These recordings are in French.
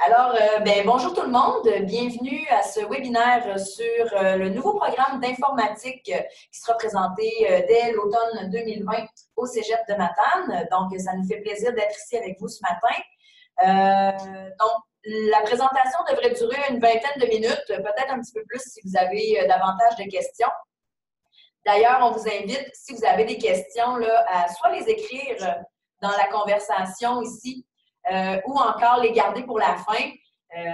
Alors, bonjour tout le monde. Bienvenue à ce webinaire sur le nouveau programme d'informatique qui sera présenté dès l'automne 2020 au Cégep de Matane. Donc, ça nous fait plaisir d'être ici avec vous ce matin. Donc, la présentation devrait durer une vingtaine de minutes, peut-être un petit peu plus si vous avez davantage de questions. D'ailleurs, on vous invite, si vous avez des questions, là, à soit les écrire dans la conversation ici, ou encore les garder pour la fin.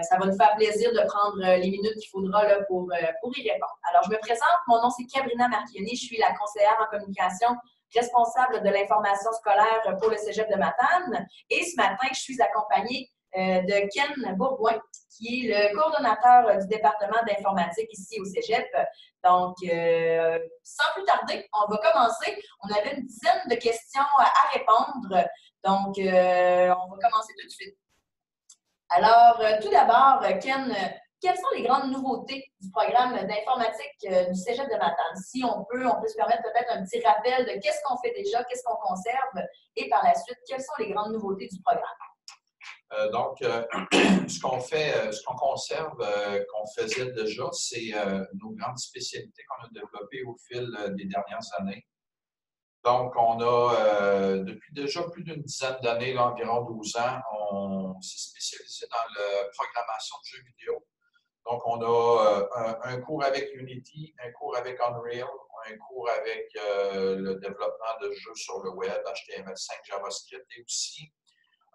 Ça va nous faire plaisir de prendre les minutes qu'il faudra là, pour y répondre. Alors, je me présente. Mon nom, c'est Cabrina Marchioni. Je suis la conseillère en communication responsable de l'information scolaire pour le Cégep de Matane. Et ce matin, je suis accompagnée de Ken Bourgoin, qui est le coordonnateur du département d'informatique ici au Cégep. Donc, sans plus tarder, on va commencer. On avait une dizaine de questions à répondre. Donc, on va commencer tout de suite. Alors, tout d'abord, Ken, quelles sont les grandes nouveautés du programme d'informatique du Cégep de Matane? Si on peut se permettre peut-être un petit rappel de qu'est-ce qu'on fait déjà, qu'est-ce qu'on conserve, et par la suite, quelles sont les grandes nouveautés du programme? Ce qu'on conserve, qu'on faisait déjà, c'est nos grandes spécialités qu'on a développées au fil des dernières années. Donc, on a, depuis déjà plus d'une dizaine d'années, environ 12 ans, on s'est spécialisé dans la programmation de jeux vidéo. Donc, on a un cours avec Unity, un cours avec Unreal, un cours avec le développement de jeux sur le web, HTML5, JavaScript, et aussi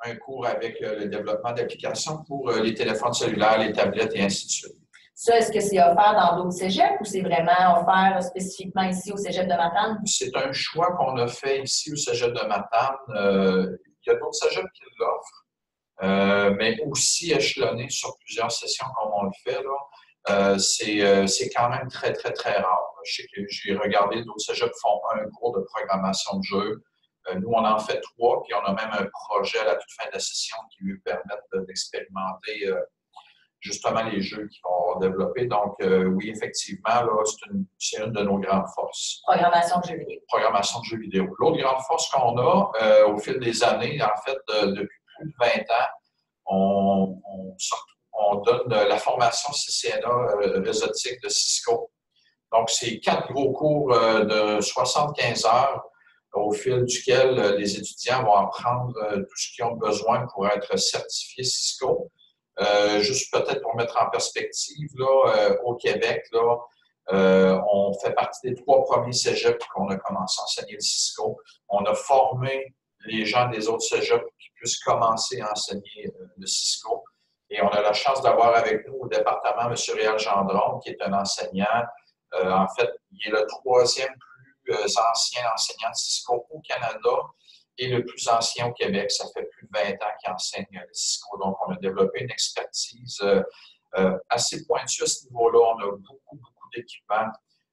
un cours avec le développement d'applications pour les téléphones cellulaires, les tablettes et ainsi de suite. Ça, est-ce que c'est offert dans d'autres cégeps ou c'est vraiment offert spécifiquement ici au Cégep de Matane? C'est un choix qu'on a fait ici au Cégep de Matane. Il y a d'autres cégeps qui l'offrent, mais aussi échelonné sur plusieurs sessions comme on le fait. C'est quand même très, très, très rare. Je sais que j'ai regardé, d'autres cégeps font un cours de programmation de jeu. Nous, on en fait 3, puis on a même un projet à la toute fin de la session qui lui permet d'expérimenter justement les jeux qu'ils vont développer. Donc, oui, effectivement, c'est une de nos grandes forces. Programmation de jeux vidéo. Programmation de jeux vidéo. L'autre grande force qu'on a au fil des années, en fait, depuis plus de 20 ans, on donne la formation CCNA réseautique de Cisco. Donc, c'est 4 gros cours de 75 heures au fil duquel les étudiants vont apprendre tout ce qu'ils ont besoin pour être certifiés Cisco. Juste peut-être pour mettre en perspective, au Québec, on fait partie des 3 premiers cégeps qu'on a commencé à enseigner le Cisco. On a formé les gens des autres cégeps qui puissent commencer à enseigner le Cisco. Et on a la chance d'avoir avec nous au département M. Réal Gendron, qui est un enseignant. En fait, il est le 3e plus ancien enseignant de Cisco au Canada et le plus ancien au Québec. Ça fait plus de 20 ans qu'il enseigne le Cisco. Donc, on a développé une expertise assez pointue à ce niveau-là. On a beaucoup, beaucoup d'équipements,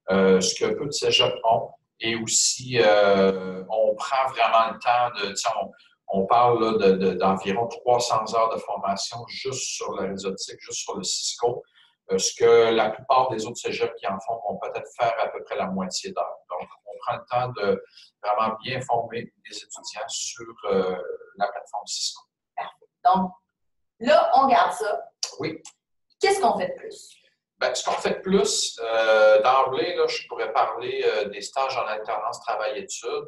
ce que peu de cégeps ont. Et aussi, on prend vraiment le temps on parle d'environ 300 heures de formation juste sur la réseautique, juste sur le Cisco. Ce que la plupart des autres cégeps qui en font vont peut-être faire à peu près la moitié d'heure. Donc, on prend le temps de vraiment bien former les étudiants sur la plateforme Cisco. Parfait. Donc, là, on garde ça. Oui. Qu'est-ce qu'on fait de plus? Bien, ce qu'on fait de plus, d'emblée, je pourrais parler des stages en alternance travail-études.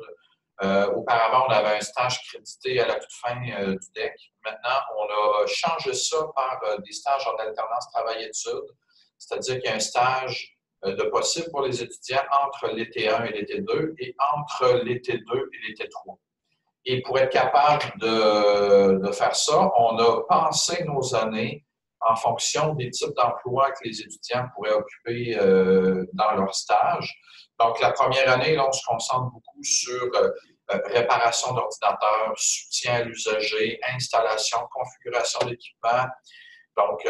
Auparavant, on avait un stage crédité à la toute fin du DEC. Maintenant, on a changé ça par des stages en alternance travail-études, c'est-à-dire qu'il y a un stage de possible pour les étudiants entre l'été 1 et l'été 2 et entre l'été 2 et l'été 3. Et pour être capable de faire ça, on a pensé nos années en fonction des types d'emplois que les étudiants pourraient occuper dans leur stage. Donc, la première année, là, on se concentre beaucoup sur réparation d'ordinateurs, soutien à l'usager, installation, configuration d'équipement. Donc,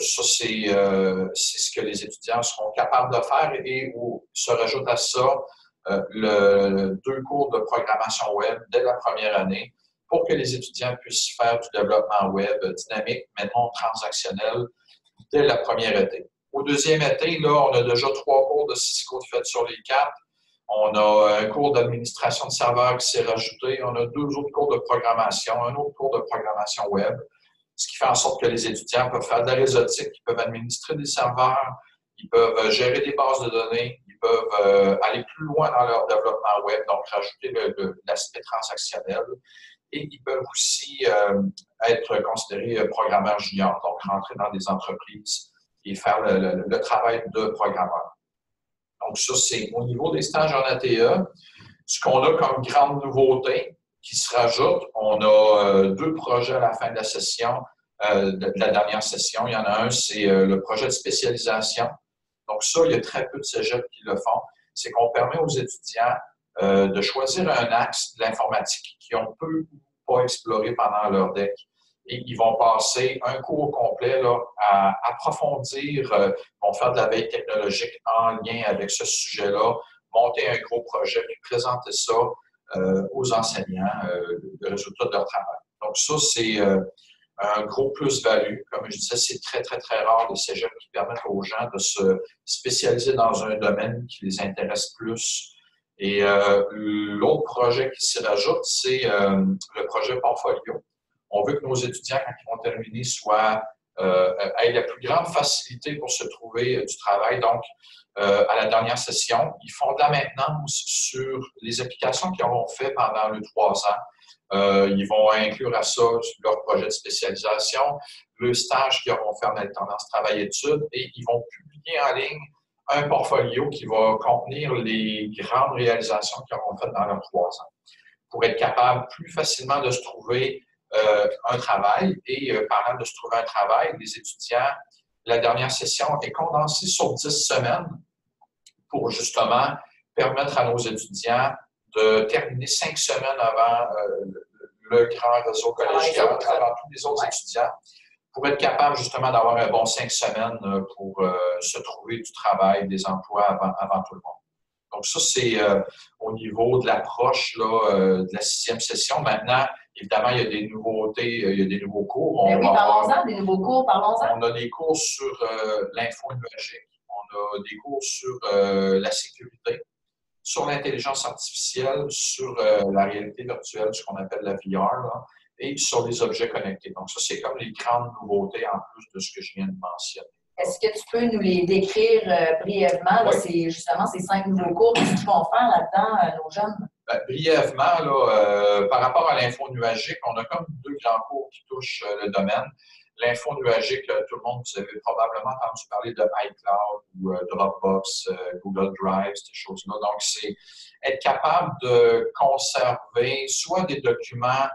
ça, c'est ce que les étudiants seront capables de faire et se rajoute à ça 2 cours de programmation web dès la première année pour que les étudiants puissent faire du développement web dynamique, mais non transactionnel, dès la première été. Au deuxième été, là, on a déjà 3 cours de Cisco de fait sur les 4. On a un cours d'administration de serveurs qui s'est rajouté. On a 2 autres cours de programmation, un autre cours de programmation web. ce qui fait en sorte que les étudiants peuvent faire de la réseautique, ils peuvent administrer des serveurs, ils peuvent gérer des bases de données, ils peuvent aller plus loin dans leur développement web, donc rajouter l'aspect transactionnel. Et ils peuvent aussi être considérés programmeurs juniors, donc rentrer dans des entreprises et faire le travail de programmeur. Donc ça, c'est au niveau des stages en ATE. Ce qu'on a comme grande nouveauté qui se rajoute, on a 2 projets à la fin de la session, de la dernière session. Il y en a un, c'est le projet de spécialisation. Donc ça, il y a très peu de cégeps qui le font. C'est qu'on permet aux étudiants de choisir un axe de l'informatique qu'ils ont peu ou pas exploré pendant leur DEC. Et ils vont passer un cours complet là, à approfondir, vont faire de la veille technologique en lien avec ce sujet-là, monter un gros projet, puis présenter ça aux enseignants, le résultat de leur travail. Donc ça, c'est un gros plus-value. Comme je disais, c'est très, très, très rare les cégeps qui permettent aux gens de se spécialiser dans un domaine qui les intéresse plus. Et l'autre projet qui s'y rajoute, c'est le projet Portfolio. On veut que nos étudiants, quand ils vont terminer, aient la plus grande facilité pour se trouver du travail. Donc, à la dernière session, ils font de la maintenance sur les applications qu'ils auront fait pendant les 3 ans. Ils vont inclure à ça leur projet de spécialisation, le stage qu'ils auront fait en alternance travail-études et ils vont publier en ligne un portfolio qui va contenir les grandes réalisations qu'ils auront faites dans leurs 3 ans pour être capable plus facilement de se trouver un travail. Et parlant de se trouver un travail, les étudiants, la dernière session est condensée sur 10 semaines pour justement permettre à nos étudiants de terminer 5 semaines avant le grand réseau collégial, avant tous les autres étudiants, pour être capable justement d'avoir un bon 5 semaines pour se trouver du travail, des emplois avant tout le monde. Donc ça, c'est au niveau de l'approche de la 6e session. Maintenant, évidemment, il y a des nouveautés, il y a des nouveaux cours. Oui, parlons-en des nouveaux cours, parlons-en. On a des cours sur l'info nuagique, on a des cours sur la sécurité, sur l'intelligence artificielle, sur la réalité virtuelle, ce qu'on appelle la VR, là, et sur les objets connectés. Donc ça, c'est comme les grandes nouveautés en plus de ce que je viens de mentionner. Est-ce que tu peux nous les décrire brièvement? Oui. C'est justement ces 5 nouveaux cours. Qu'est-ce qu'ils vont faire là-dedans, nos jeunes? Brièvement, là, par rapport à l'info nuagique, on a comme 2 grands cours qui touchent le domaine. L'info nuagique, tout le monde, vous avez probablement entendu parler de iCloud ou Dropbox, Google Drive, ces choses-là. Donc, c'est être capable de conserver soit des documents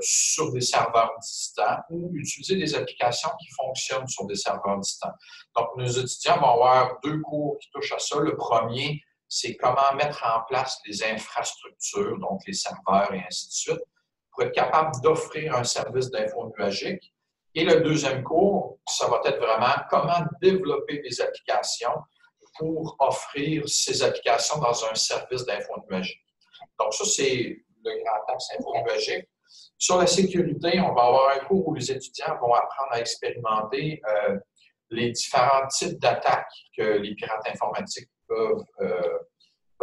sur des serveurs distants ou utiliser des applications qui fonctionnent sur des serveurs distants. Donc, nos étudiants vont avoir 2 cours qui touchent à ça. Le premier, c'est comment mettre en place les infrastructures, donc les serveurs et ainsi de suite, pour être capable d'offrir un service d'info nuagique. Et le deuxième cours, ça va être vraiment comment développer des applications pour offrir ces applications dans un service d'info nuagique. Donc, ça, c'est le grand axe info nuagique. Sur la sécurité, on va avoir un cours où les étudiants vont apprendre à expérimenter les différents types d'attaques que les pirates informatiques peuvent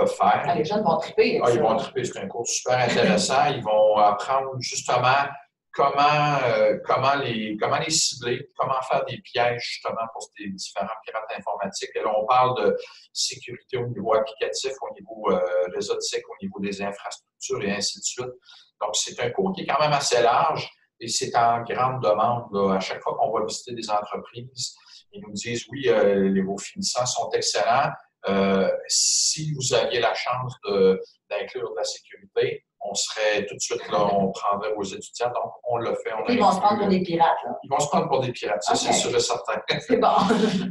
faire. Ah, les jeunes vont triper. Ils vont triper. C'est un cours super intéressant. Ils vont apprendre justement comment les cibler, comment faire des pièges justement pour ces différents pirates informatiques. Et là, on parle de sécurité au niveau applicatif, au niveau réseautique, au niveau des infrastructures et ainsi de suite. Donc, c'est un cours qui est quand même assez large et c'est en grande demande. Là. À chaque fois qu'on va visiter des entreprises, ils nous disent, oui, vos finissants sont excellents. Si vous aviez la chance d'inclure de la sécurité, on serait tout de suite là, on prendrait vos étudiants. Donc, on le fait. Ils vont se prendre pour des pirates. Là. Ils vont se prendre pour des pirates, ça, c'est sûr et certain. C'est bon.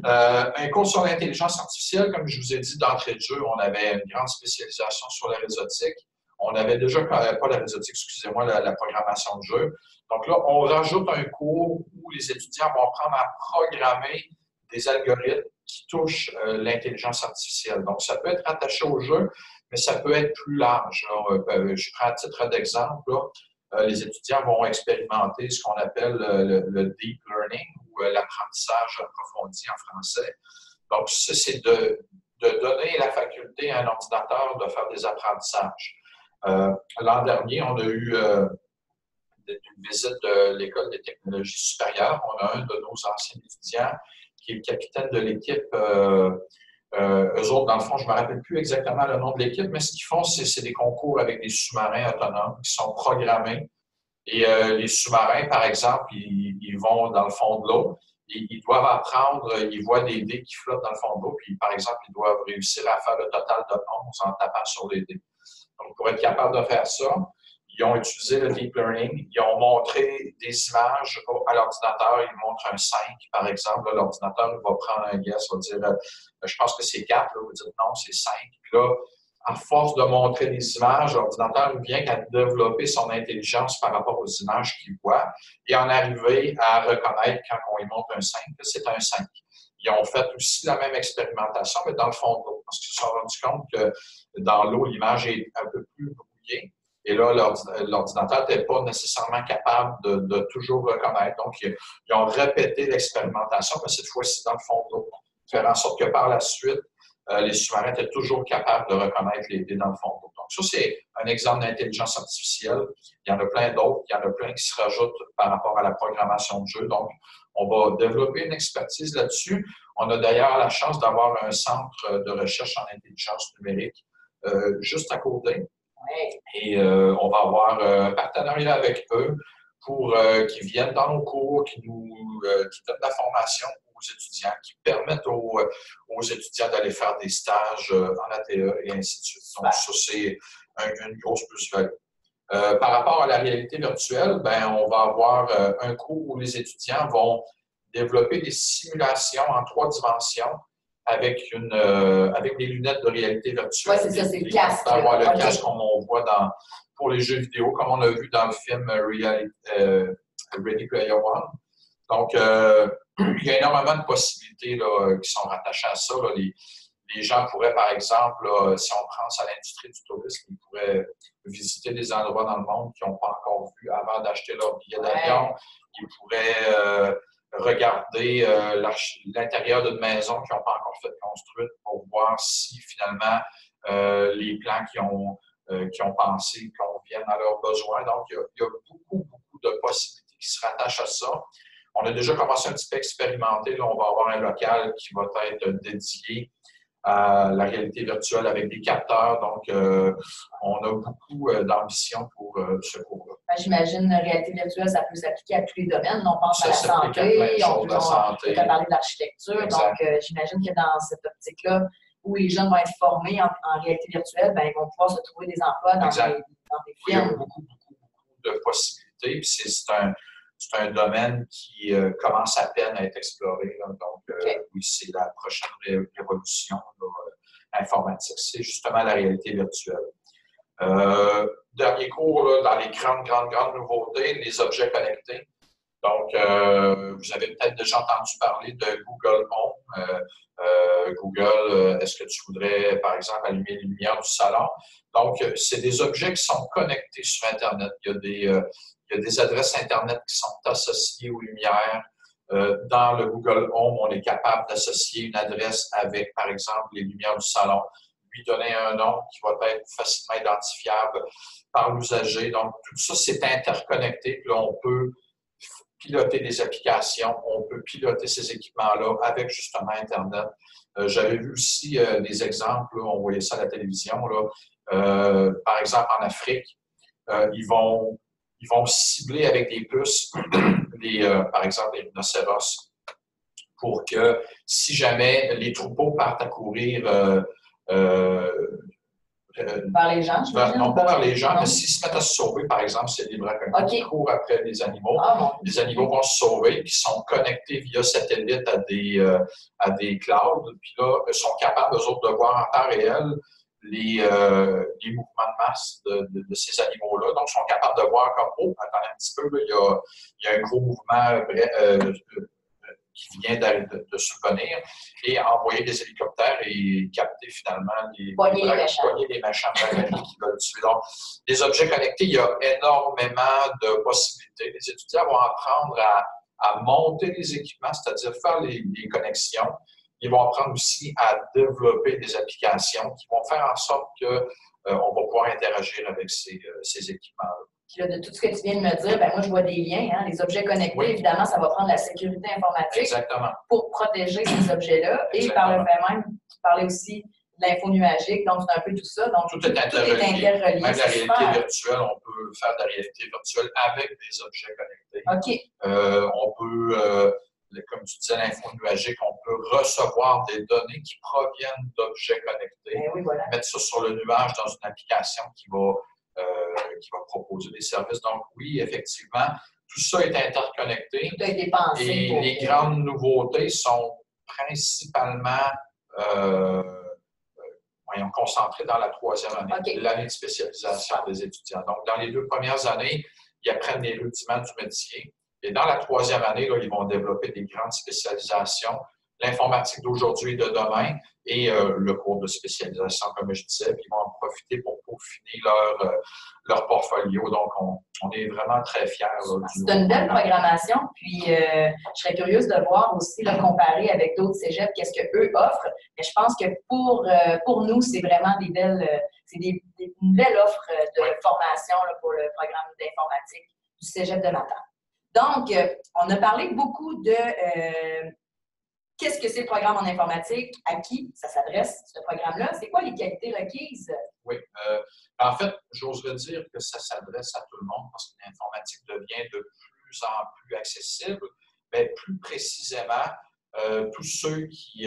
Un cours sur l'intelligence artificielle, comme je vous ai dit d'entrée de jeu, on avait une grande spécialisation sur la réseautique. On avait déjà, pas la réseautique, excusez-moi, la programmation de jeu. Donc là, on rajoute un cours où les étudiants vont apprendre à programmer des algorithmes qui touchent l'intelligence artificielle. Donc, ça peut être attaché au jeu, mais ça peut être plus large. Je prends à titre d'exemple, les étudiants vont expérimenter ce qu'on appelle le deep learning ou l'apprentissage approfondi en français. Donc, c'est de donner la faculté à un ordinateur de faire des apprentissages. L'an dernier, on a eu d'une visite de l'École des technologies supérieures. On a un de nos anciens étudiants qui est le capitaine de l'équipe. Eux autres, dans le fond, je ne me rappelle plus exactement le nom de l'équipe, mais ce qu'ils font, c'est des concours avec des sous-marins autonomes qui sont programmés. Et les sous-marins, par exemple, ils vont dans le fond de l'eau. Ils doivent apprendre, ils voient des dés qui flottent dans le fond de l'eau, puis par exemple, ils doivent réussir à faire le total de 11 en tapant sur les dés. Donc, pour être capable de faire ça, ils ont utilisé le deep learning, ils ont montré des images à l'ordinateur, ils montrent un 5, par exemple. L'ordinateur va prendre un guess, va dire je pense que c'est 4, là, vous dites non, c'est 5. Puis là, à force de montrer des images, l'ordinateur vient qu'à développer son intelligence par rapport aux images qu'il voit et en arriver à reconnaître quand on lui montre un 5, que c'est un 5. Ils ont fait aussi la même expérimentation, mais dans le fond de l'eau, parce qu'ils se sont rendus compte que dans l'eau, l'image est un peu plus brouillée. Et là, l'ordinateur n'était pas nécessairement capable de toujours reconnaître. Donc, ils ont répété l'expérimentation, mais cette fois-ci dans le fond de l'eau. Faire en sorte que par la suite, les sous-marins étaient toujours capables de reconnaître les dés dans le fond de l'eau. Donc, ça, c'est un exemple d'intelligence artificielle. Il y en a plein d'autres. Il y en a plein qui se rajoutent par rapport à la programmation de jeu. Donc, on va développer une expertise là-dessus. On a d'ailleurs la chance d'avoir un centre de recherche en intelligence numérique juste à côté. Et on va avoir un partenariat avec eux pour qu'ils viennent dans nos cours, qui donnent la formation aux étudiants, qui permettent aux étudiants d'aller faire des stages en ATE et ainsi de suite. Donc, ça, c'est une grosse plus-value. Par rapport à la réalité virtuelle, ben, on va avoir un cours où les étudiants vont développer des simulations en 3 dimensions avec des lunettes de réalité virtuelle. Oui, c'est ça, c'est le casque. Avoir le casque comme on voit pour les jeux vidéo, comme on a vu dans le film Ready Player One. Donc, il y a énormément de possibilités là, qui sont rattachées à ça. Là. Les gens pourraient, par exemple, là, si on pense à l'industrie du tourisme, ils pourraient visiter des endroits dans le monde qu'ils n'ont pas encore vus avant d'acheter leur billet d'avion. Ils pourraient regarder l'intérieur d'une maison qu'ils n'ont pas encore fait construite pour voir si finalement les plans qu'ils ont pensé conviennent à leurs besoins. Donc, il y a beaucoup de possibilités qui se rattachent à ça. On a déjà commencé un petit peu à expérimenter. Là, on va avoir un local qui va être dédié à la réalité virtuelle avec des capteurs. Donc, on a beaucoup d'ambition pour ce cours-là. J'imagine que la réalité virtuelle, ça peut s'appliquer à tous les domaines. On pense à la santé, on peut parler de l'architecture. Donc, j'imagine que dans cette optique-là, où les jeunes vont être formés en réalité virtuelle, ben, ils vont pouvoir se trouver des emplois dans des firmes. Il y a beaucoup de possibilités. Puis c'est un domaine qui commence à peine à être exploré. Là. Donc, oui, c'est la prochaine révolution informatique. C'est justement la réalité virtuelle. Dernier cours, là, dans les grandes nouveautés, les objets connectés. Donc, vous avez peut-être déjà entendu parler de Google Home. Google, est-ce que tu voudrais, par exemple, allumer les lumières du salon? Donc, c'est des objets qui sont connectés sur Internet. Il y a des adresses Internet qui sont associées aux lumières. Dans le Google Home, on est capable d'associer une adresse avec, par exemple, les lumières du salon, lui donner un nom qui va être facilement identifiable par l'usager. Donc, tout ça, c'est interconnecté. Puis là, on peut piloter des applications, on peut piloter ces équipements-là avec justement Internet. J'avais vu aussi des exemples, là, on voyait ça à la télévision. Là. Par exemple, en Afrique, ils vont cibler avec des puces, par exemple, les rhinocéros, pour que si jamais les troupeaux partent à courir vers les gens, non pas vers les gens, mais s'ils se mettent à se sauver, par exemple, c'est des braconniers qui courent après les animaux. Les animaux vont se sauver, puis sont connectés via satellite à des clouds, puis là, ils sont capables, eux autres, de voir en temps réel les mouvements de masse de ces animaux-là. Donc, ils sont capables de voir comme, oh, attendez un petit peu, là, il y a un gros mouvement qui vient de survenir, et envoyer des hélicoptères et capter finalement poigner les méchants qui veulent tuer. Donc, des objets connectés, il y a énormément de possibilités. Les étudiants vont apprendre à monter les équipements, c'est-à-dire faire les connexions. Ils vont apprendre aussi à développer des applications qui vont faire en sorte qu'on va pouvoir interagir avec ces équipements-là. Puis là, de tout ce que tu viens de me dire, ben moi, je vois des liens. Hein? Les objets connectés, évidemment, ça va prendre la sécurité informatique pour protéger ces objets-là. Et par le fait même, tu parlais aussi de l'info nuagique, donc c'est un peu tout ça. Donc, tout est interrelié. Même la réalité virtuelle, on peut faire de la réalité virtuelle avec des objets connectés. On peut, comme tu disais, l'info nuagique, on peut recevoir des données qui proviennent d'objets connectés, mettre ça sur le nuage dans une application qui va proposer des services. Donc, oui, effectivement, tout ça est interconnecté. Tout a été pensé et les grandes nouveautés sont principalement concentrées dans la 3e année, l'année de spécialisation des étudiants. Donc, dans les 2 premières années, ils apprennent les rudiments du métier. Et dans la 3e année, là, ils vont développer des grandes spécialisations, l'informatique d'aujourd'hui et de demain, et le cours de spécialisation, comme je disais, puis ils vont en profiter pour peaufiner leur portfolio. Donc, on est vraiment très fiers. C'est une belle programmation, puis je serais curieuse de voir aussi, là, comparer avec d'autres cégeps, qu'est-ce qu'eux offrent. Mais je pense que pour nous, c'est vraiment une belle offre de formation là, pour le programme d'informatique du cégep de Matane. Donc, on a parlé beaucoup de qu'est-ce que c'est le programme en informatique, à qui ça s'adresse, ce programme-là, c'est quoi les qualités requises? Oui. En fait, j'oserais dire que ça s'adresse à tout le monde parce que l'informatique devient de plus en plus accessible. Mais plus précisément, tous ceux qui,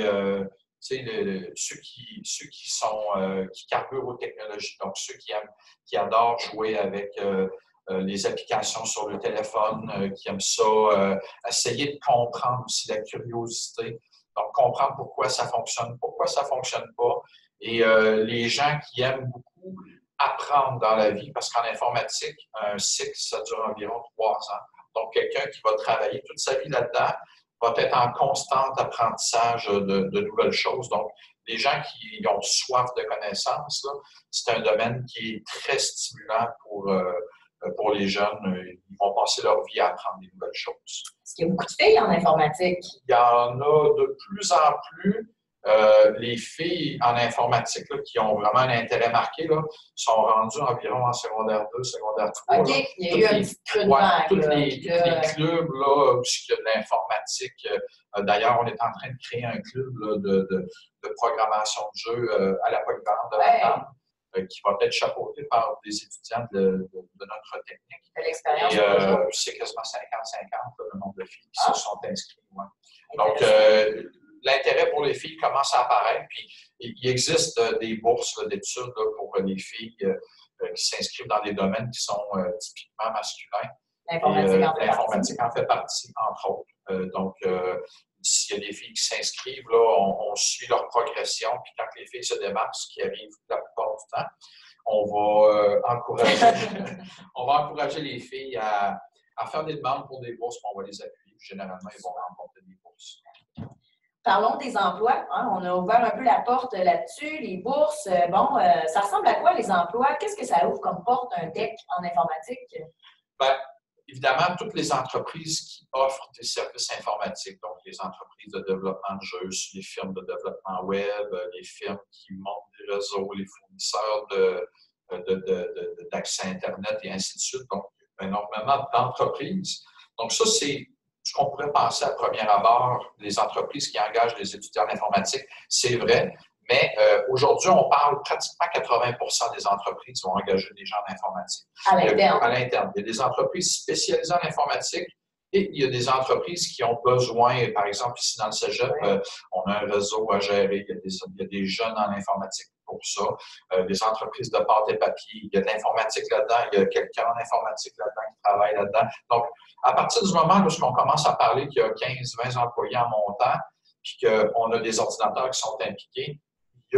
qui carburent aux technologies, donc ceux qui adorent jouer avec les applications sur le téléphone, qui aiment ça, essayer de comprendre aussi la curiosité, donc comprendre pourquoi ça fonctionne pas. Et les gens qui aiment beaucoup apprendre dans la vie, parce qu'en informatique, un cycle, ça dure environ 3 ans. Donc, quelqu'un qui va travailler toute sa vie là-dedans va être en constant apprentissage de nouvelles choses. Donc, les gens qui ont soif de connaissances, c'est un domaine qui est très stimulant pour les jeunes. Ils vont passer leur vie à apprendre des nouvelles choses. Est-ce qu'il y a beaucoup de filles en informatique? Il y en a de plus en plus. Les filles en informatique là, qui ont vraiment un intérêt marqué là, sont rendues environ en secondaire 2, secondaire 3. OK, là. Il y a eu un petit creux de vague. Tous les clubs là, où il y a de l'informatique. D'ailleurs, on est en train de créer un club là, de programmation de jeux à la polyvalente de Matane. Qui va être chapeauté par des étudiants de notre technique. De l'expérience. Et c'est quasiment 50-50 le nombre de filles qui se sont inscrites. Ouais. Donc, l'intérêt pour les filles commence à apparaître. Puis, il existe des bourses d'études pour les filles qui s'inscrivent dans des domaines qui sont typiquement masculins. L'informatique en fait partie, entre autres. Donc, s'il y a des filles qui s'inscrivent, là, on suit leur progression. Puis quand les filles se démarquent, ce qui arrive la plupart du temps, on va encourager les filles à faire des demandes pour des bourses, puis on va les appuyer. Généralement, ils vont remporter des bourses. Parlons des emplois. Hein? On a ouvert un peu la porte là-dessus, les bourses. Ça ressemble à quoi les emplois? Qu'est-ce que ça ouvre comme porte, un DEC en informatique? Bien, évidemment, toutes les entreprises qui offrent des services informatiques, donc les entreprises de développement de jeux, les firmes de développement web, les firmes qui montent des réseaux, les fournisseurs d'accès Internet et ainsi de suite. Donc, énormément d'entreprises. Donc, ça, c'est ce qu'on pourrait penser à premier abord, les entreprises qui engagent des étudiants en informatique. C'est vrai, mais aujourd'hui, on parle pratiquement 80% des entreprises qui vont engager des gens en informatique. À l'interne. À l'interne. Il y a des entreprises spécialisées en informatique et il y a des entreprises qui ont besoin, par exemple, ici dans le cégep, on a un réseau à gérer, il y a des jeunes en informatique pour ça, des entreprises de pâte et papier, il y a de l'informatique là-dedans, il y a quelqu'un en informatique là-dedans qui travaille là-dedans. Donc, à partir du moment où on commence à parler qu'il y a 15-20 employés en montant, puis qu'on a des ordinateurs qui sont impliqués, il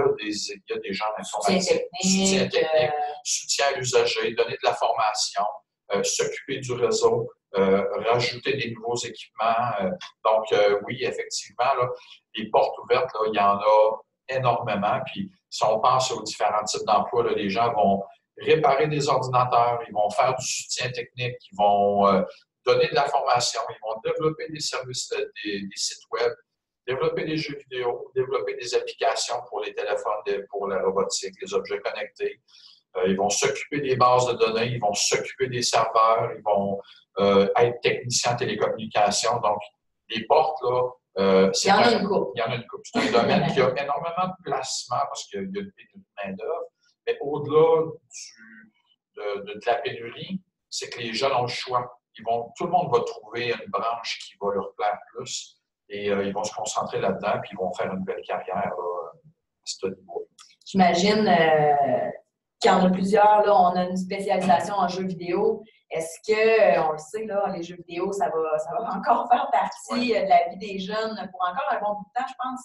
y a des gens en informatique. Soutien technique, soutien à l'usager, donner de la formation, s'occuper du réseau, rajouter des nouveaux équipements. Donc, oui, effectivement, là, les portes ouvertes, là, il y en a énormément. Puis, si on pense aux différents types d'emplois, là, les gens vont réparer des ordinateurs, ils vont faire du soutien technique, ils vont donner de la formation, ils vont développer des services, des sites web, développer des jeux vidéo, développer des applications pour les téléphones, pour la robotique, les objets connectés. Ils vont s'occuper des bases de données, ils vont s'occuper des serveurs, ils vont être techniciens en télécommunications. Donc, les portes, là, il y en a une couple. Il y en a une couple. C'est un domaine qui a énormément de placements parce qu'il y a une pénurie de main-d'œuvre. Mais au-delà de la pénurie, c'est que les jeunes ont le choix. Tout le monde va trouver une branche qui va leur plaire plus et ils vont se concentrer là-dedans puis ils vont faire une belle carrière là, à ce niveau. J'imagine qu'il y en a plusieurs. Là, on a une spécialisation en jeux vidéo. Est-ce que, on le sait, là, les jeux vidéo, ça va encore faire partie de la vie des jeunes pour encore un bon bout de temps, je pense.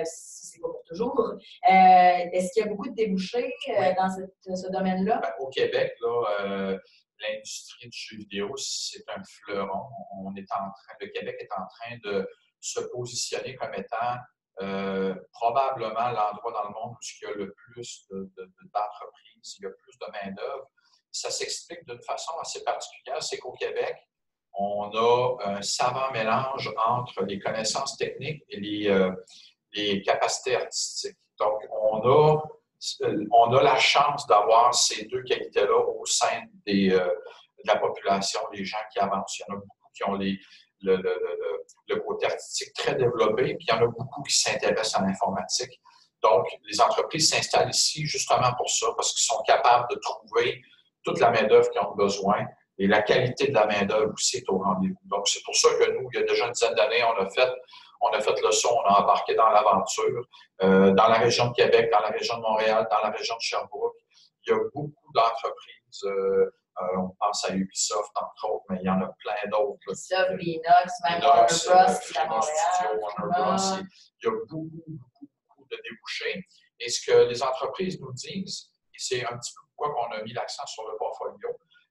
Si c'est pas pour toujours. Est-ce qu'il y a beaucoup de débouchés dans ce domaine-là? Ben, au Québec, là, l'industrie du jeu vidéo, c'est un fleuron. Le Québec est en train de se positionner comme étant probablement l'endroit dans le monde où il y a le plus d'entreprises, il y a plus de main-d'œuvre. Ça s'explique d'une façon assez particulière, c'est qu'au Québec, on a un savant mélange entre les connaissances techniques et les capacités artistiques. Donc, on a la chance d'avoir ces deux qualités-là au sein de la population, les gens qui avancent. Il y en a beaucoup qui ont le côté artistique très développé, puis il y en a beaucoup qui s'intéressent à l'informatique. Donc, les entreprises s'installent ici justement pour ça, parce qu'ils sont capables de trouver toute la main-d'œuvre qu'ils ont besoin et la qualité de la main-d'œuvre aussi est au rendez-vous. Donc, c'est pour ça que nous, il y a déjà une dizaine d'années, on a fait le saut, on a embarqué dans l'aventure. Dans la région de Québec, dans la région de Montréal, dans la région de Sherbrooke, il y a beaucoup d'entreprises. On pense à Ubisoft, entre autres, mais il y en a plein d'autres. Ubisoft, Linux, même Warner Bros. À Montréal. Warner Bros. Il y a beaucoup de débouchés. Et ce que les entreprises nous disent, et c'est un petit peu pourquoi on a mis l'accent sur le portfolio,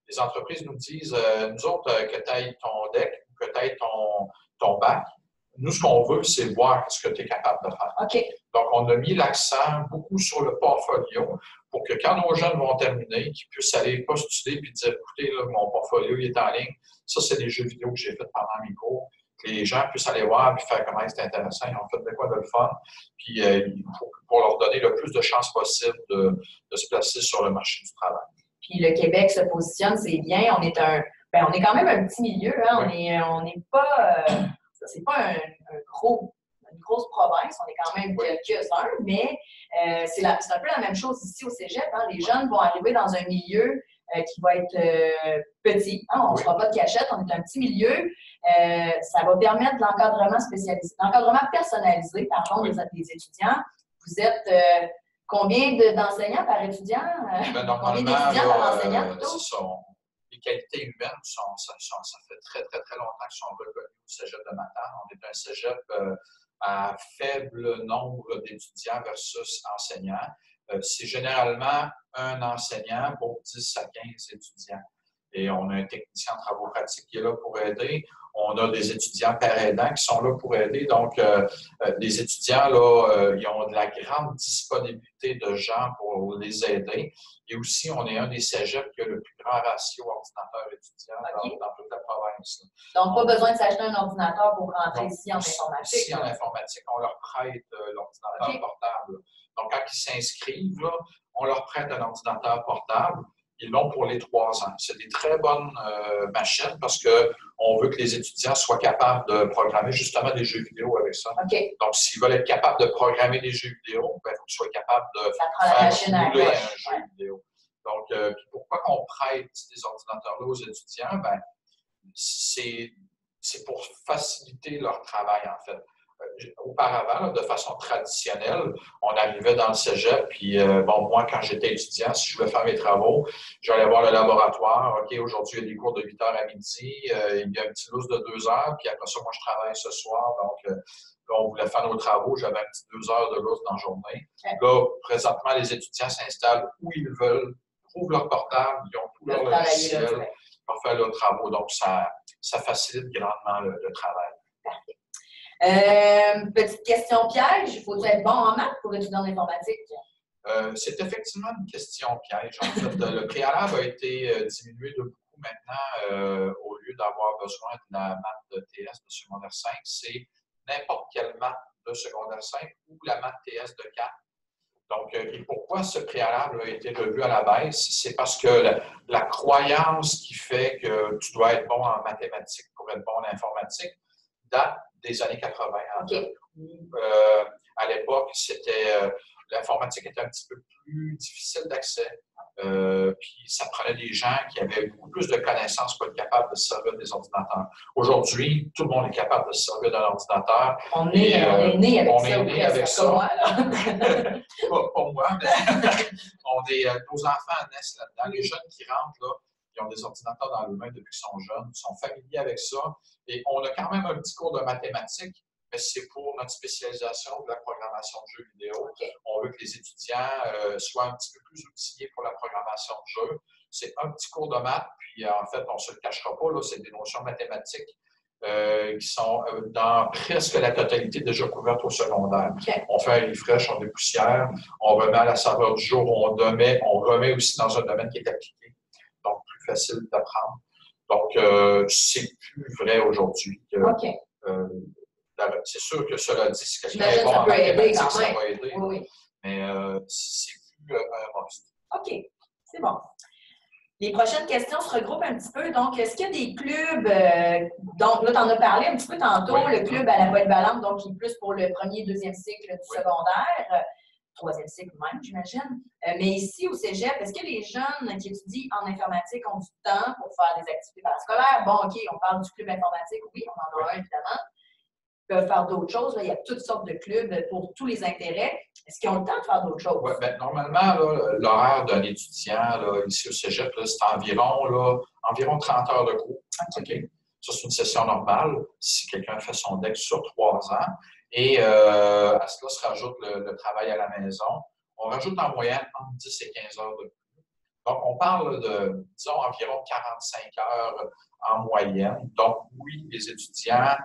les entreprises nous disent, nous autres, que tu ailles ton DEC ou que tu ailles ton bac, nous, ce qu'on veut, c'est voir ce que tu es capable de faire. Okay. Donc, on a mis l'accent beaucoup sur le portfolio pour que quand nos jeunes vont terminer, qu'ils puissent aller postuler et dire, écoutez, là, mon portfolio il est en ligne. Ça, c'est des jeux vidéo que j'ai fait pendant mes cours. Que les gens puissent aller voir et faire comment c'est intéressant. Ils ont fait de quoi de le fun. Puis, pour leur donner le plus de chances possible de se placer sur le marché du travail. Puis, le Québec se positionne, c'est bien. On est quand même un petit milieu. Hein? Oui. On n'est pas... c'est pas une grosse province, on est quand même quelques-uns, mais c'est un peu la même chose ici au Cégep. Hein? Les jeunes vont arriver dans un milieu qui va être petit. Hein? On ne sera pas de cachette, on est un petit milieu. Ça va permettre de l'encadrement spécialisé, l'encadrement personnalisé, pardon, des étudiants. Vous êtes combien d'enseignants par étudiant? Combien d'étudiants par enseignant plutôt? Les qualités humaines, ça fait très, très, très longtemps qu'elles sont reconnues au Cégep de Matane. On est un Cégep à faible nombre d'étudiants versus enseignants. C'est généralement un enseignant pour 10 à 15 étudiants. Et on a un technicien en travaux pratiques qui est là pour aider. On a des étudiants par aidants qui sont là pour aider. Donc, les étudiants, là, ils ont de la grande disponibilité de gens pour les aider. Et aussi, on est un des cégeps qui a le plus grand ratio ordinateur-étudiant dans toute la province. Donc, pas besoin de s'acheter un ordinateur pour rentrer ici en informatique. Ici, en informatique, on leur prête l'ordinateur portable. Donc, quand ils s'inscrivent, là, on leur prête un ordinateur portable. Ils l'ont pour les 3 ans. C'est des très bonnes machines parce qu'on veut que les étudiants soient capables de programmer justement des jeux vidéo avec ça. Okay. Donc, s'ils veulent être capables de programmer des jeux vidéo, il faut qu'ils soient capables de faire rouler un jeu vidéo. Donc, pourquoi on prête des ordinateurs-là aux étudiants? C'est pour faciliter leur travail, en fait. Auparavant, là, de façon traditionnelle, on arrivait dans le cégep, puis moi, quand j'étais étudiant, si je voulais faire mes travaux, j'allais voir le laboratoire. OK, aujourd'hui, il y a des cours de 8h à midi, il y a un petit lousse de 2 heures, puis après ça, moi, je travaille ce soir. Donc, on voulait faire nos travaux, j'avais un petit 2 heures de lousse dans la journée. Okay. Là, présentement, les étudiants s'installent où ils veulent, trouvent leur portable, ils ont tout leur logiciel pour faire leurs travaux. Donc, ça facilite grandement le travail. Parfait. Petite question piège, il faut être bon en maths pour étudier en informatique? C'est effectivement une question piège. En fait, le préalable a été diminué de beaucoup maintenant. Au lieu d'avoir besoin de la maths de TS de secondaire 5, c'est n'importe quelle maths de secondaire 5 ou la maths TS de 4. Donc, et pourquoi ce préalable a été revu à la baisse? C'est parce que la croyance qui fait que tu dois être bon en mathématiques pour être bon en informatique date des années 80. Okay. À l'époque, l'informatique était un petit peu plus difficile d'accès. Puis ça prenait des gens qui avaient beaucoup plus de connaissances pour être capables de se servir des ordinateurs. Aujourd'hui, tout le monde est capable de se servir d'un ordinateur. On est né avec ça. Moi, pas moi, mais nos enfants naissent là-dedans. Les jeunes qui rentrent, là, ils ont des ordinateurs dans les mains depuis qu'ils sont jeunes, ils sont familiers avec ça. Et on a quand même un petit cours de mathématiques, mais c'est pour notre spécialisation de la programmation de jeux vidéo. Okay. On veut que les étudiants soient un petit peu plus outillés pour la programmation de jeux. C'est un petit cours de maths, puis en fait, on ne se le cachera pas, là, c'est des notions mathématiques qui sont dans presque la totalité déjà couvertes au secondaire. Okay. On fait un refresh, on dépoussière, on remet à la saveur du jour, on remet aussi dans un domaine qui est appliqué, donc plus facile d'apprendre. Donc, c'est plus vrai aujourd'hui. Okay. C'est sûr que cela dit, si quelqu'un est bon en mathématiques, ça va aider. Oui. Mais c'est plus un must. OK, c'est bon. Les prochaines questions se regroupent un petit peu. Donc, est-ce qu'il y a des clubs, donc là, tu en as parlé un petit peu tantôt, oui. Le club à la polyvalente, donc qui est plus pour le premier et deuxième cycle du secondaire, troisième cycle même, j'imagine. Mais ici, au cégep, est-ce que les jeunes qui étudient en informatique ont du temps pour faire des activités parascolaires? Bon, OK, on parle du club informatique, oui, on en a un, évidemment. Peuvent faire d'autres choses. Là. Il y a toutes sortes de clubs pour tous les intérêts. Est-ce qu'ils ont le temps de faire d'autres choses? Oui, bien, normalement, l'horaire d'un étudiant là, ici au cégep, c'est environ 30 heures de cours. Okay. Ça, c'est une session normale si quelqu'un fait son DEC sur 3 ans. Et à cela se rajoute le travail à la maison. On rajoute en moyenne entre 10 et 15 heures de cours. Donc, on parle de, disons, environ 45 heures en moyenne. Donc, oui, les étudiants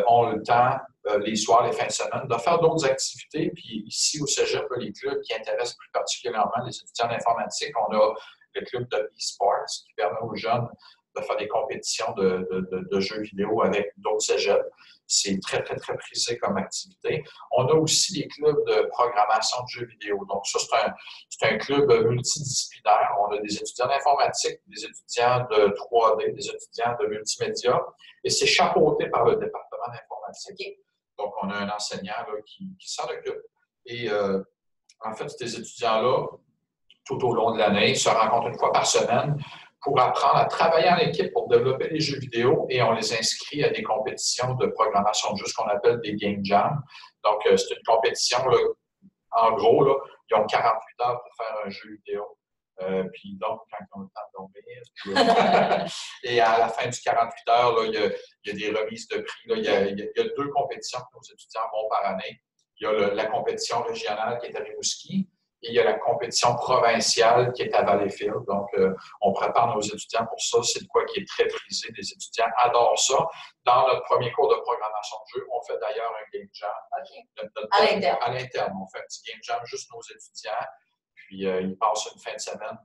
ont le temps, les soirs, les fins de semaine, de faire d'autres activités. Puis ici, au cégep, les clubs qui intéressent plus particulièrement les étudiants d'informatique, on a le club de e-sports qui permet aux jeunes de faire des compétitions de jeux vidéo avec d'autres cégeps. C'est très, très, très prisé comme activité. On a aussi des clubs de programmation de jeux vidéo. Donc, ça, c'est un club multidisciplinaire. On a des étudiants d'informatique, des étudiants de 3D, des étudiants de multimédia. Et c'est chapeauté par le département d'informatique. Okay. Donc, on a un enseignant là, qui s'en occupe. Et en fait, ces étudiants-là, tout au long de l'année, se rencontrent une fois par semaine pour apprendre à travailler en équipe pour développer des jeux vidéo et on les inscrit à des compétitions de programmation de jeux, ce qu'on appelle des game jams. Donc, c'est une compétition, là, en gros, là, ils ont 48 heures pour faire un jeu vidéo. Puis donc, quand ils ont le temps de dormir, et à la fin du 48 heures, là, il y a des remises de prix. Là, il y a 2 compétitions que nos étudiants vont par année. Il y a la compétition régionale qui est à Rimouski. Et il y a la compétition provinciale qui est à Valleyfield. Donc, on prépare nos étudiants pour ça. C'est de quoi qui est très prisé. Les étudiants adorent ça. Dans notre premier cours de programmation de jeu, on fait d'ailleurs un game jam. Okay. À l'interne. À l'interne. On fait un petit game jam, juste nos étudiants. Puis, ils passent une fin de semaine.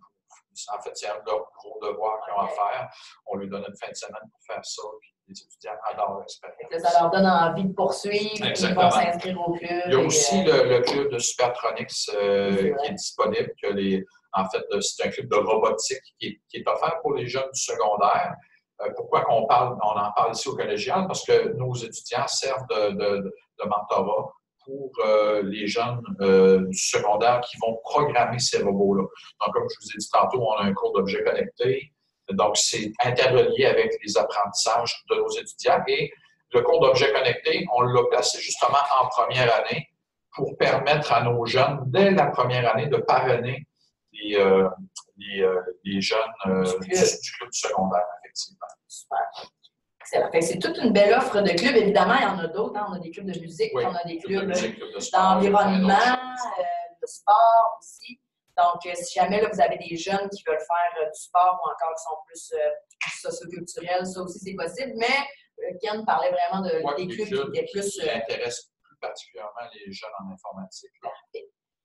En fait, c'est leur gros devoir qu'ils ont à faire. On lui donne une fin de semaine pour faire ça. Puis, les étudiants adorent l'expérience. Ça leur donne envie de poursuivre. Ils vont s'inscrire au club. Il y a aussi le club de Supertronics qui est disponible. En fait, c'est un club de robotique qui est offert pour les jeunes du secondaire. Pourquoi on en parle ici au collégial? Parce que nos étudiants servent de mentorat pour les jeunes du secondaire qui vont programmer ces robots-là. Donc, comme je vous ai dit tantôt, on a un cours d'objets connectés. Donc, c'est interrelié avec les apprentissages de nos étudiants. Et le cours d'objets connectés, on l'a placé justement en première année pour permettre à nos jeunes, dès la première année, de parrainer les jeunes du club secondaire, effectivement. Super. Excellent. C'est toute une belle offre de clubs. Évidemment, il y en a d'autres. Hein? On a des clubs de musique, oui, on a des clubs de d'environnement, de sport aussi. Donc, si jamais là, vous avez des jeunes qui veulent faire du sport ou encore qui sont plus socioculturels, ça aussi c'est possible. Mais Ken parlait vraiment des clubs qui étaient plus... qui intéressent plus particulièrement les jeunes en informatique.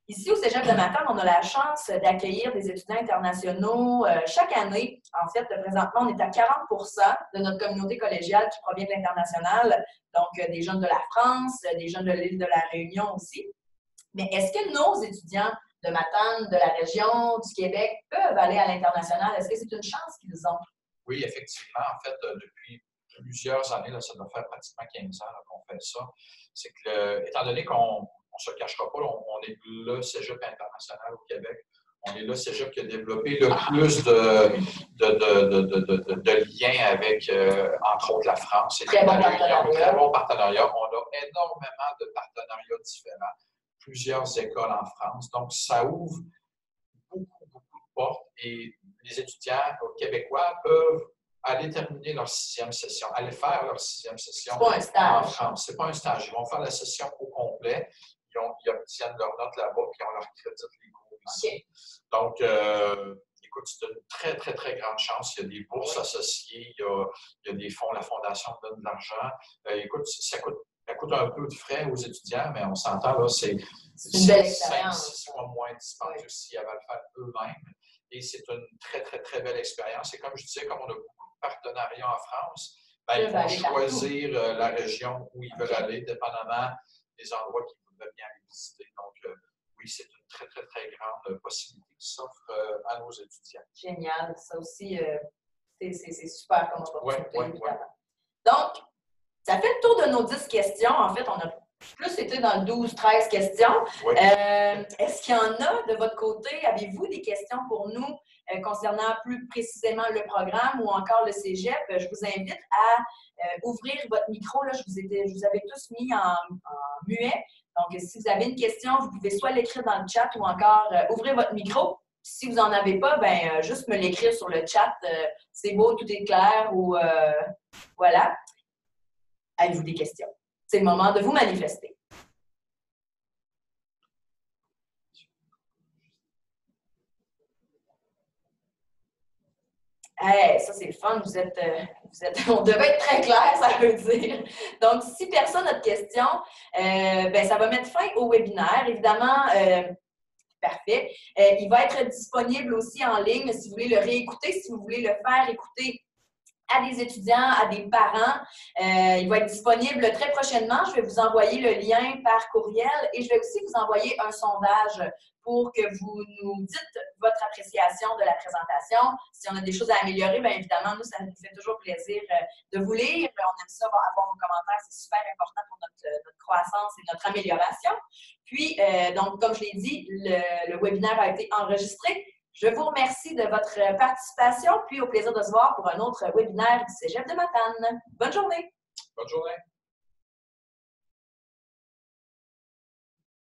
Ici, au Cégep de Matane, on a la chance d'accueillir des étudiants internationaux chaque année. En fait, présentement, on est à 40 de notre communauté collégiale qui provient de l'international. Donc, des jeunes de la France, des jeunes de l'île de la Réunion aussi. Mais est-ce que nos étudiants de Matane, de la région, du Québec, peuvent aller à l'international? Est-ce que c'est une chance qu'ils ont? Oui, effectivement. En fait, depuis plusieurs années, là, ça doit faire pratiquement 15 ans qu'on fait ça. C'est que, étant donné qu'on ne se cachera pas, on est le cégep international au Québec. On est le cégep qui a développé le plus de liens avec, entre autres, la France. Très bon partenariat. Très bon partenariat. On a énormément de partenariats différents, plusieurs écoles en France. Donc, ça ouvre beaucoup de portes et les étudiants québécois peuvent aller terminer leur 6e session, aller faire leur 6e session en France. Ce n'est pas un stage. Ils vont faire la session au complet. Ils obtiennent leurs notes là-bas puis on leur crédite les cours ici. Okay. Donc, écoute, c'est une très, très, très grande chance. Il y a des bourses associées, il y a des fonds, la Fondation donne de l'argent. Écoute, ça coûte un peu de frais aux étudiants, mais on s'entend, là, c'est une belle expérience. 5-6 fois moins dispendieux s'ils avaient à le faire eux-mêmes. Et c'est une très, très, très belle expérience. Et comme je disais, comme on a beaucoup de partenariats en France, ils vont choisir la région où ils veulent aller, dépendamment des endroits qu'ils voudraient bien aller visiter. Donc, oui, c'est une très, très, très grande possibilité qui s'offre à nos étudiants. Génial. Ça aussi, c'est super comme opportunité, évidemment. Ouais. Donc, ça fait le tour de nos 10 questions. En fait, on a plus été dans le 12-13 questions. Oui. Est-ce qu'il y en a de votre côté? Avez-vous des questions pour nous concernant plus précisément le programme ou encore le cégep? Je vous invite à ouvrir votre micro. Là, je vous avais tous mis en muet. Donc, si vous avez une question, vous pouvez soit l'écrire dans le chat ou encore ouvrir votre micro. Si vous n'en avez pas, ben juste me l'écrire sur le chat. C'est beau, tout est clair ou voilà. Avez-vous des questions? C'est le moment de vous manifester. Hey, ça, c'est le fun. On devait être très clair, ça veut dire. Donc, si personne n'a de questions, ben, ça va mettre fin au webinaire. Évidemment, parfait. Il va être disponible aussi en ligne si vous voulez le réécouter, si vous voulez le faire écouter à des étudiants, à des parents. Il va être disponible très prochainement. Je vais vous envoyer le lien par courriel et je vais aussi vous envoyer un sondage pour que vous nous dites votre appréciation de la présentation. Si on a des choses à améliorer, bien évidemment, nous, ça nous fait toujours plaisir de vous lire. On aime ça, avoir vos commentaires, c'est super important pour notre croissance et notre amélioration. Puis, donc, comme je l'ai dit, le webinaire a été enregistré. Je vous remercie de votre participation, puis au plaisir de se voir pour un autre webinaire du Cégep de Matane. Bonne journée! Bonne journée!